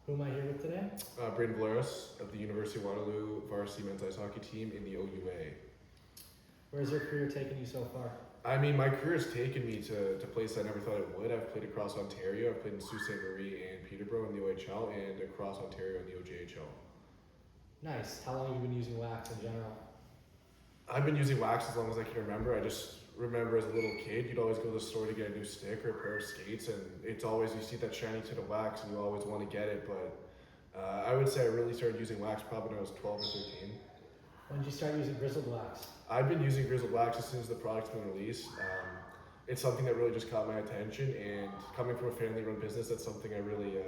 Who am I here with today? Brayden Valeris of the University of Waterloo varsity men's ice hockey team in the OUA. Where's your career taken you so far? I mean, my career has taken me to places I never thought it would. I've played across Ontario. I've played in Sault Ste. Marie and Peterborough in the OHL and across Ontario in the OJHL. Nice. How long have you been using wax in general? I've been using wax as long as I can remember. I just remember as a little kid, you'd always go to the store to get a new stick or a pair of skates, and it's always, you see that shiny tint of wax and you always want to get it, but I would say I really started using wax probably when I was 12 or 13. When did you start using grizzled wax? I've been using grizzled wax as soon as the product's been released. It's something that really just caught my attention, and coming from a family-run business, that's something I really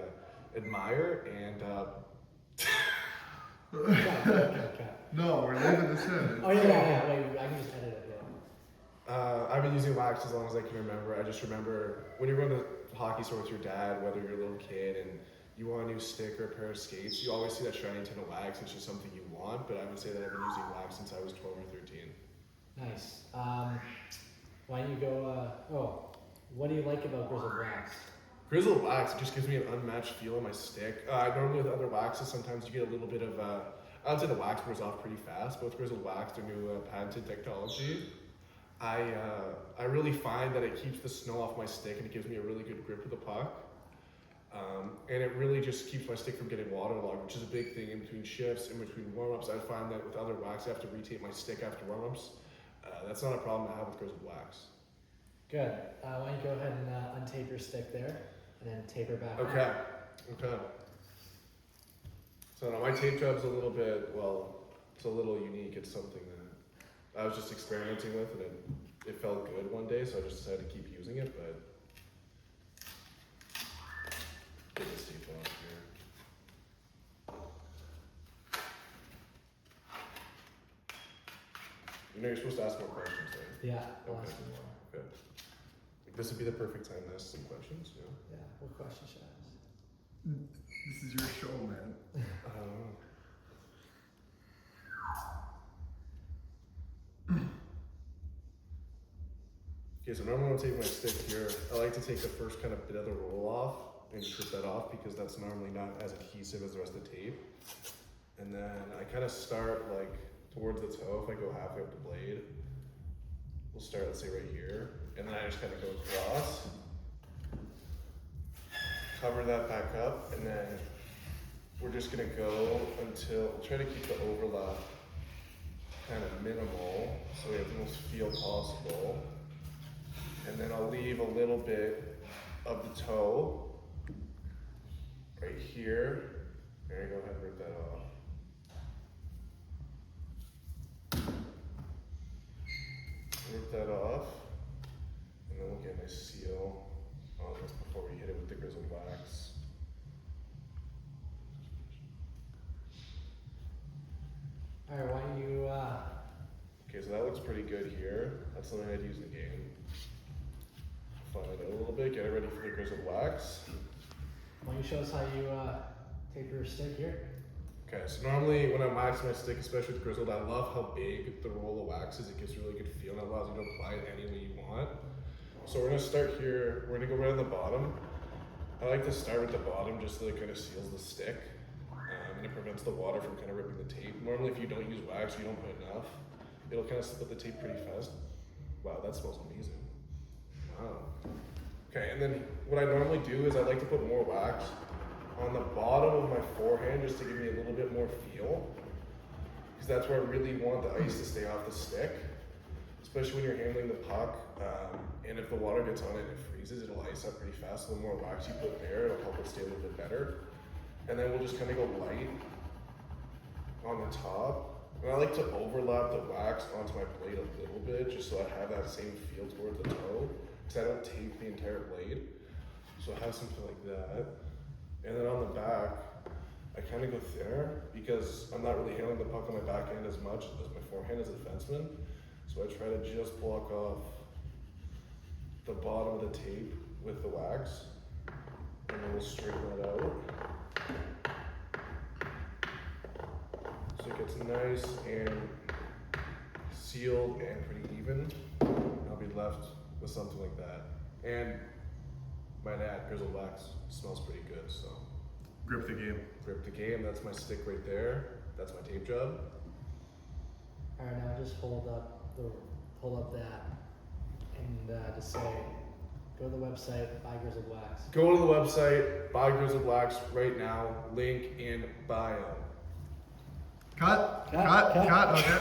admire, and Okay. No, we're leaving this in. Oh yeah. Wait, I can just edit it. I've been using wax as long as I can remember. I just remember when you're going to the hockey store with your dad, whether you're a little kid and you want a new stick or a pair of skates, you always see that shiny tint of wax. It's just something you want, but I would say that I've been using wax since I was 12 or 13. Nice. Why don't you go? What do you like about grizzled wax? Grizzled wax just gives me an unmatched feel on my stick. Normally with other waxes, sometimes you get a little bit of, I would say the wax wears off pretty fast, but with grizzled wax, their new patented technology, I really find that it keeps the snow off my stick and it gives me a really good grip of the puck. And it really just keeps my stick from getting waterlogged, which is a big thing in between shifts, in between warm-ups. I find that with other wax, I have to retape my stick after warm-ups. That's not a problem I have with grizzled wax. Good. Why don't you go ahead and untape your stick there, and then taper back. Okay. So now my tape job's a little bit, it's a little unique. It's something that I was just experimenting with, and it felt good one day, so I just decided to keep using it, but get this tape off here. You know you're supposed to ask more questions, right? Yeah. I'll Okay. ask you more. Good. This would be the perfect time to ask some questions, yeah? Yeah. What question should I ask? This is your show, man. Okay, so normally when I'm taking my stick here, I like to take the first kind of bit of the roll off and strip that off because that's normally not as adhesive as the rest of the tape. And then I kind of start like towards the toe. If I go halfway up the blade, we'll start, let's say right here. And then I just kind of go across, cover that back up, and then we're just gonna go until, we'll try to keep the overlap kind of minimal so we have the most feel possible. And then I'll leave a little bit of the toe right here. There you go, ahead and rip that off. Rip that off, and then we'll get a nice seal on this before we hit it with the grizzled wax. All right. Why don't you? Okay, so that looks pretty good here. That's something I'd use in the game. Fine it out a little bit, get it ready for the grizzled wax. Why don't you show us how you taper your stick here? Okay, so normally when I wax my stick, especially with grizzled, I love how big the roll of wax is. It gives a really good feel and it allows you to apply it any way you want. So we're gonna start here, we're gonna go right on the bottom. I like to start with the bottom just so it kind of seals the stick. And it prevents the water from kind of ripping the tape. Normally if you don't use wax, you don't put enough, it'll kind of split the tape pretty fast. Wow, that smells amazing. Wow. Okay, and then what I normally do is I like to put more wax on the bottom of my forehand just to give me a little bit more feel. Because that's where I really want the ice to stay off the stick. Especially when you're handling the puck. And if the water gets on it and it freezes, it'll ice up pretty fast. So the more wax you put there, it'll help it stay a little bit better. And then we'll just kind of go light on the top. And I like to overlap the wax onto my blade a little bit just so I have that same feel towards the toe. Because I don't tape the entire blade. So I have something like that. And then on the back, I kind of go there because I'm not really handling the puck on my backhand as much as my forehand as a defenseman. So I try to just block off the bottom of the tape with the wax. And then we'll straighten that out. So it gets nice and sealed and pretty even. I'll be left with something like that. And might add, grizzled wax smells pretty good, so. Grip the game. Grip the game. That's my stick right there. That's my tape job. Alright, now just hold up that and just say, go to the website, buy Grizzled Wax. Go to the website, buy Grizzled Wax right now. Link in bio. Cut. Cut. Okay.